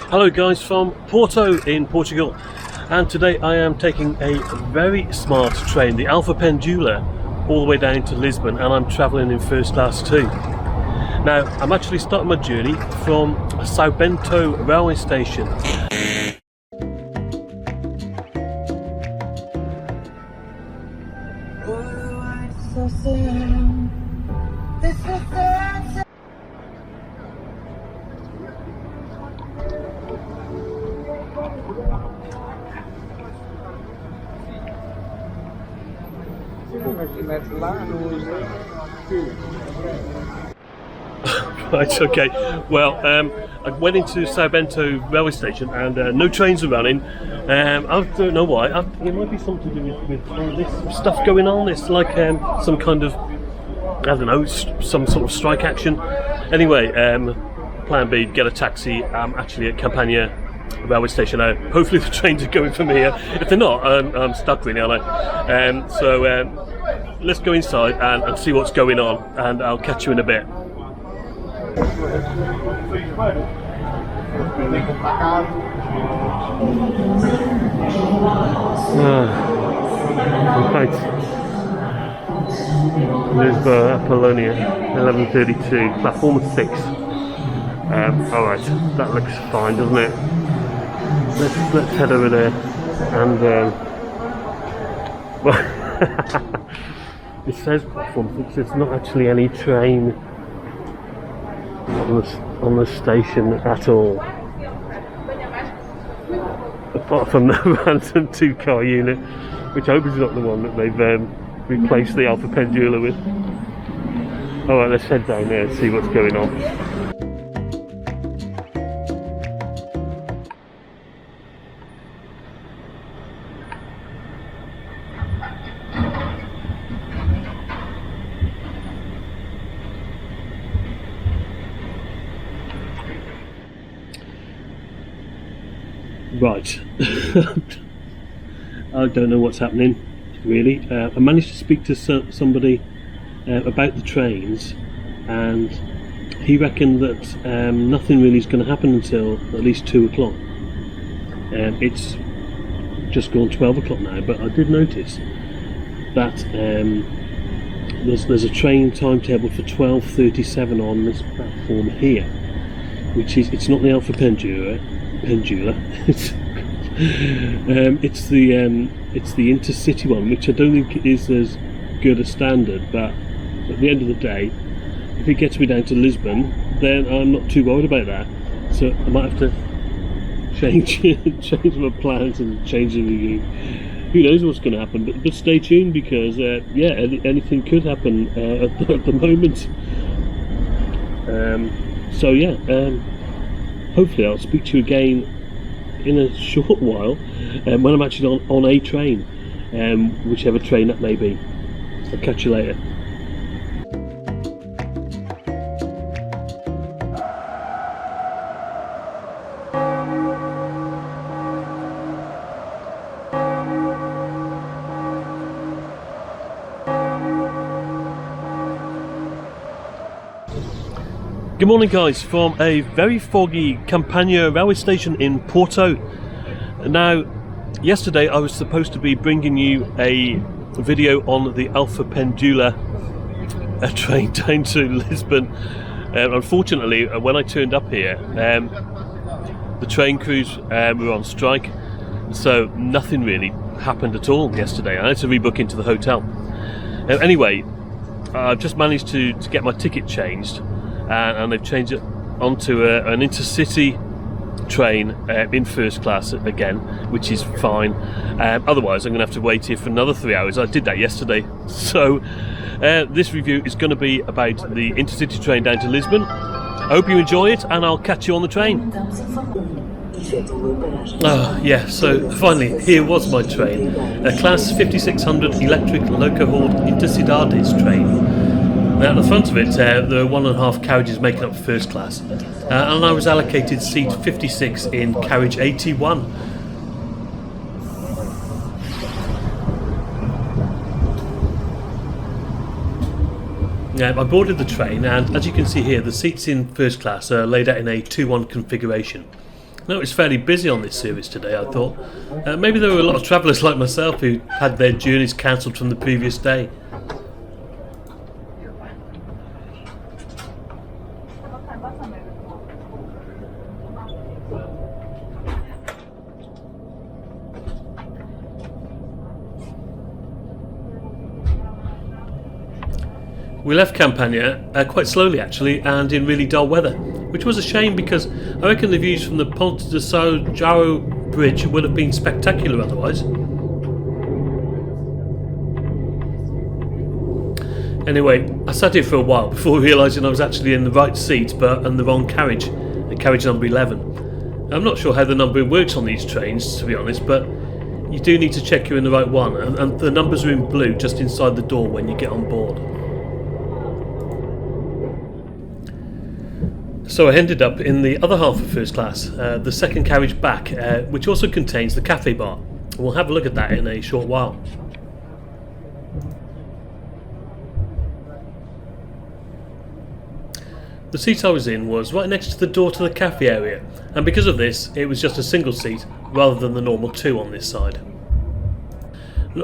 Hello guys from Porto in Portugal, and today I am taking a very smart train, the Alfa Pendular, all the way down to Lisbon, and I'm travelling in first class too. Now I'm actually starting my journey from São Bento railway station. Right, okay. Well, I went into São Bento railway station and no trains are running. I don't know why. It might be something to do with all this stuff going on. It's like some kind of, I don't know, some sort of strike action. Anyway, plan B, get a taxi. I'm actually at Comboios railway station now. Hopefully the trains are going from here. If they're not, I'm stuck really, aren't I? So let's go inside and see what's going on, and I'll catch you in a bit. Right. Lisbon, Apollonia, 11:32, platform 6. Alright, that looks fine, doesn't it? Let's head over there and well, it says platform 6, there's not actually any train on the station at all, apart from the random 2-car unit, which I hope is not the one that they've replaced the Alfa Pendular with. Alright, let's head down there and see what's going on. Right, I don't know what's happening really. I managed to speak to somebody about the trains, and he reckoned that nothing really is going to happen until at least 2 o'clock. It's just gone 12 o'clock now, but I did notice that there's a train timetable for 12:37 on this platform here, which is, it's not the Alfa Pendular. It's the Intercity one, which I don't think is as good a standard, but at the end of the day, if it gets me down to Lisbon, then I'm not too worried about that. So I might have to change my plans and change the review. Who knows what's going to happen, but stay tuned, because yeah, anything could happen at the moment. So yeah, hopefully I'll speak to you again in a short while when I'm actually on a train, whichever train that may be. I'll catch you later. Good morning guys from a very foggy Comboios railway station in Porto. Now, yesterday I was supposed to be bringing you a video on the Alfa Pendular train down to Lisbon. Unfortunately, when I turned up here, the train crews were on strike, so nothing really happened at all yesterday. I had to rebook into the hotel. Anyway, I've just managed to get my ticket changed. And they've changed it onto an Intercity train in first class again, which is fine. Otherwise I'm going to have to wait here for another 3 hours. I did that yesterday. So this review is going to be about the Intercity train down to Lisbon. I hope you enjoy it, and I'll catch you on the train. Oh yeah, so finally here was my train, a Class 5600 electric loco-hauled Intercidades train. Now at the front of it, there are 1.5 carriages making up first class, and I was allocated seat 56 in carriage 81. I boarded the train, and as you can see here, the seats in first class are laid out in a 2-1 configuration. No, it's fairly busy on this series today, I thought. Maybe there were a lot of travellers like myself who had their journeys cancelled from the previous day. We left Campania quite slowly actually, and in really dull weather, which was a shame because I reckon the views from the Ponte de São João bridge would have been spectacular otherwise. Anyway, I sat here for a while before realising I was actually in the right seat but in the wrong carriage, carriage number 11. I'm not sure how the numbering works on these trains, to be honest, but you do need to check you're in the right one, and the numbers are in blue just inside the door when you get on board. So I ended up in the other half of first class, the second carriage back, which also contains the cafe bar. We'll have a look at that in a short while. The seat I was in was right next to the door to the cafe area, and because of this it was just a single seat rather than the normal two on this side.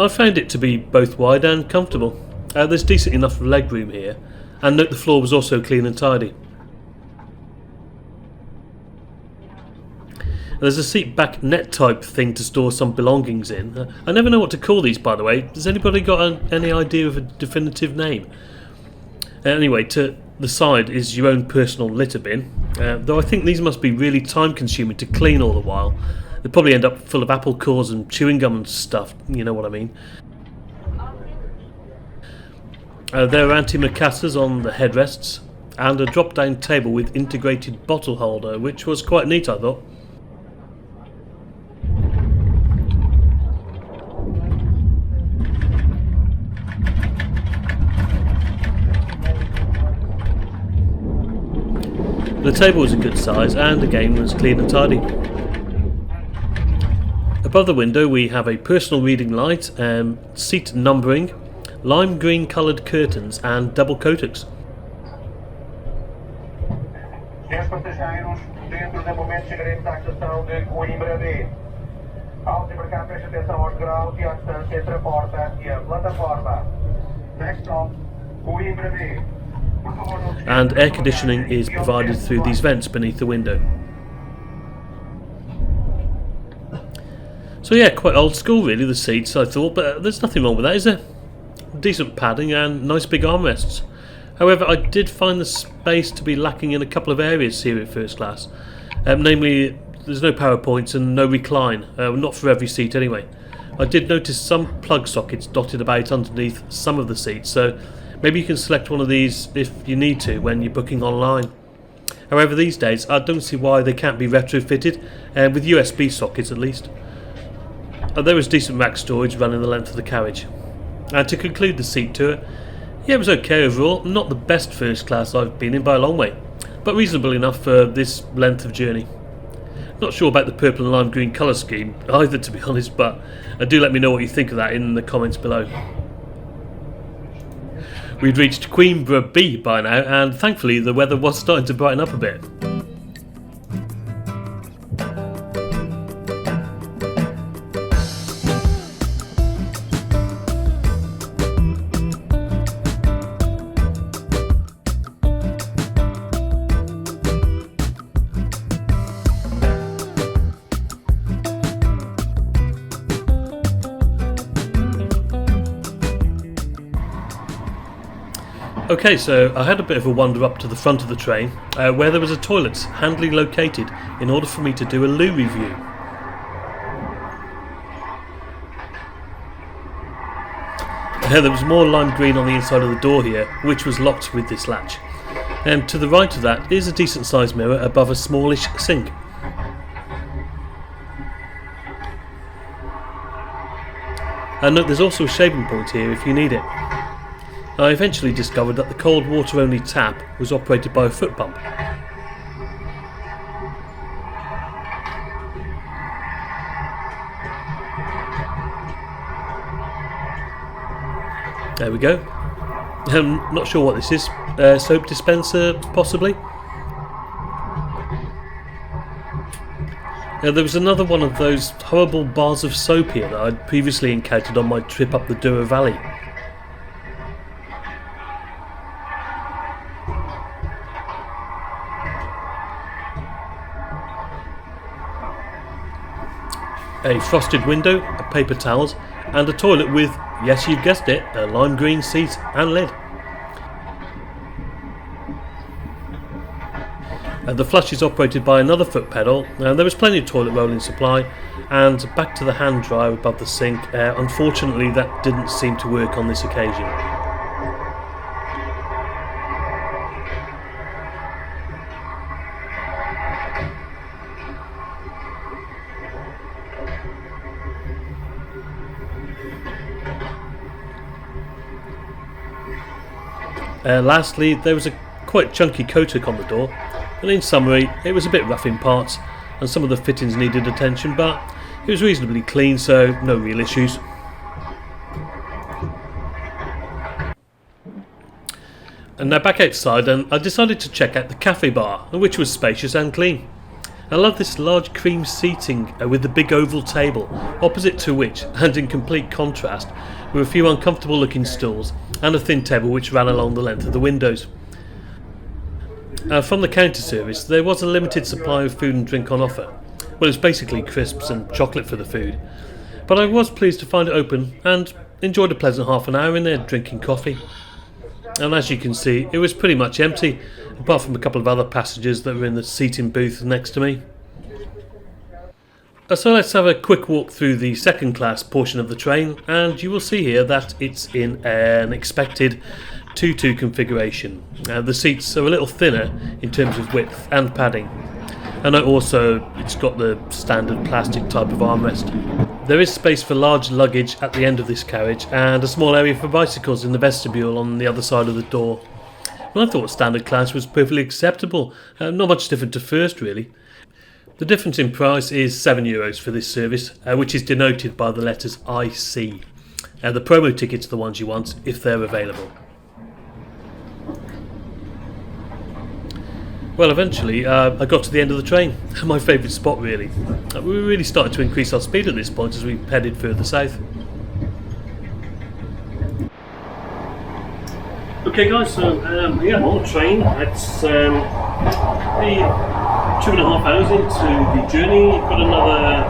I found it to be both wide and comfortable. There's decent enough leg room here, and note the floor was also clean and tidy. There's a seat back net type thing to store some belongings in. I never know what to call these, by the way. Has anybody got any idea of a definitive name? Anyway, to the side is your own personal litter bin, though I think these must be really time consuming to clean all the while. They probably end up full of apple cores and chewing gum and stuff, you know what I mean. There are antimacassars on the headrests, and a drop down table with integrated bottle holder, which was quite neat I thought. The table was a good size and again was clean and tidy. Above the window we have a personal reading light, seat numbering, lime green coloured curtains and double coatings. And air conditioning is provided through these vents beneath the window. So yeah, quite old school really, the seats I thought, but there's nothing wrong with that, is there? Decent padding and nice big armrests. However, I did find the space to be lacking in a couple of areas here at first class. Namely, there's no power points and no recline, not for every seat anyway. I did notice some plug sockets dotted about underneath some of the seats, so maybe you can select one of these if you need to when you're booking online. However, these days I don't see why they can't be retrofitted, with USB sockets at least. There was decent rack storage running the length of the carriage. And to conclude the seat tour, yeah, it was okay overall. Not the best first class I've been in by a long way, but reasonable enough for this length of journey. Not sure about the purple and lime green colour scheme either, to be honest, but do let me know what you think of that in the comments below. We'd reached Coimbra B by now, and thankfully the weather was starting to brighten up a bit. Okay, so I had a bit of a wander up to the front of the train, where there was a toilet handily located in order for me to do a loo review. There was more lime green on the inside of the door here, which was locked with this latch. And to the right of that is a decent sized mirror above a smallish sink. And note there's also a shaving point here if you need it. I eventually discovered that the cold water only tap was operated by a foot pump. There we go. I'm not sure what this is. Soap dispenser, possibly? There was another one of those horrible bars of soap here that I'd previously encountered on my trip up the Douro Valley. A frosted window, paper towels, and a toilet with, yes you've guessed it, a lime green seat and lid. The flush is operated by another foot pedal, and there was plenty of toilet roll in supply, and back to the hand dryer above the sink. Unfortunately that didn't seem to work on this occasion. Lastly, there was a quite chunky coat-hook on the door, and in summary it was a bit rough in parts and some of the fittings needed attention, but it was reasonably clean, so no real issues. And now back outside, and I decided to check out the cafe bar, which was spacious and clean. I love this large cream seating with the big oval table, opposite to which, and in complete contrast, were a few uncomfortable looking stools and a thin table which ran along the length of the windows. From the counter service there was a limited supply of food and drink on offer. Well, it was basically crisps and chocolate for the food, but I was pleased to find it open and enjoyed a pleasant half an hour in there drinking coffee. And as you can see, it was pretty much empty, apart from a couple of other passengers that were in the seating booth next to me. So let's have a quick walk through the second class portion of the train, and you will see here that it's in an expected 2-2 configuration. The seats are a little thinner in terms of width and padding, and also it's got the standard plastic type of armrest. There is space for large luggage at the end of this carriage, and a small area for bicycles in the vestibule on the other side of the door. Well, I thought standard class was perfectly acceptable, not much different to first really. The difference in price is €7 for this service, which is denoted by the letters IC. The promo tickets are the ones you want, if they're available. Well, eventually I got to the end of the train, my favourite spot really. We were really starting to increase our speed at this point as we headed further south. Okay guys, so yeah, I'm on the train. It's the 2.5 hours into the journey. You've got another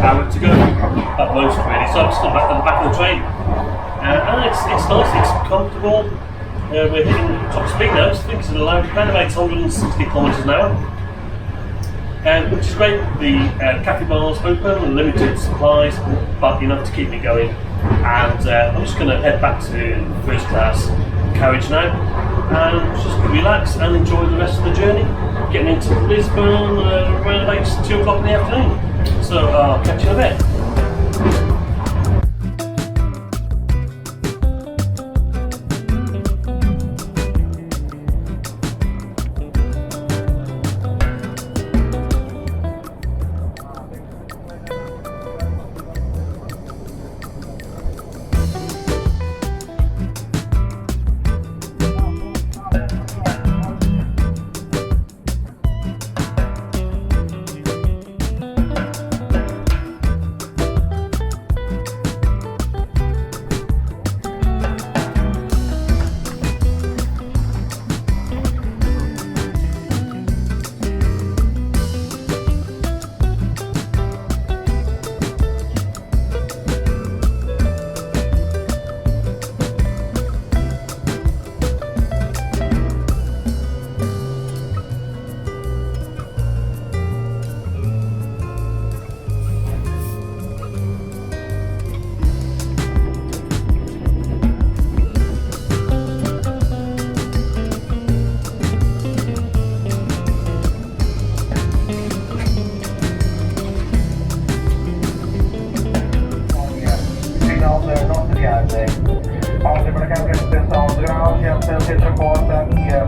hour to go at most really, so I'm still back at the back of the train. And it's nice, it's comfortable. We're hitting top speed now, so I think it's allowed around about 160 kilometres an hour. Which is great. The cafe bar's open, limited supplies, but enough to keep me going. And I'm just going to head back to first class carriage now and just relax and enjoy the rest of the journey. Getting into Lisbon around about 2 o'clock in the afternoon. So I'll catch you in a bit.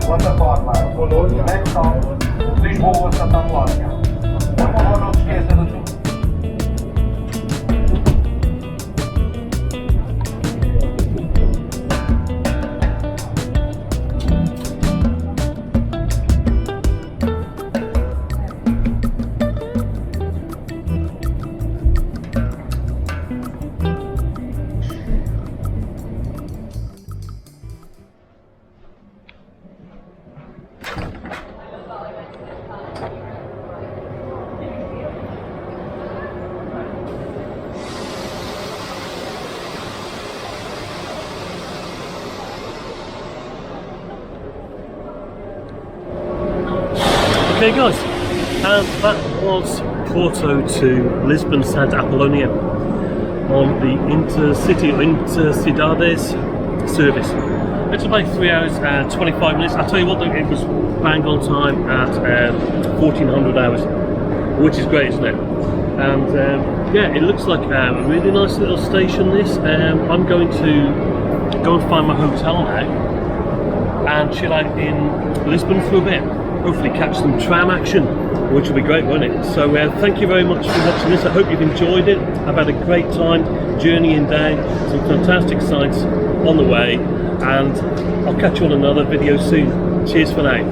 Plataforma Next Stop, Lisboa, Santa Apolónia. Por favor, não se esqueça do Okay guys, and that was Porto to Lisbon Santa Apollonia on the Intercity or Intercidades service. It's about 3 hours and 25 minutes. I'll tell you what though, it was bang on time at 1400 hours, which is great, isn't it? And yeah, it looks like a really nice little station this. I'm going to go and find my hotel now and chill out in Lisbon for a bit. Hopefully catch some tram action, which will be great, won't it? So thank you very much for watching this. I hope you've enjoyed it. I've had a great time journeying down, some fantastic sights on the way, and I'll catch you on another video soon. Cheers for now.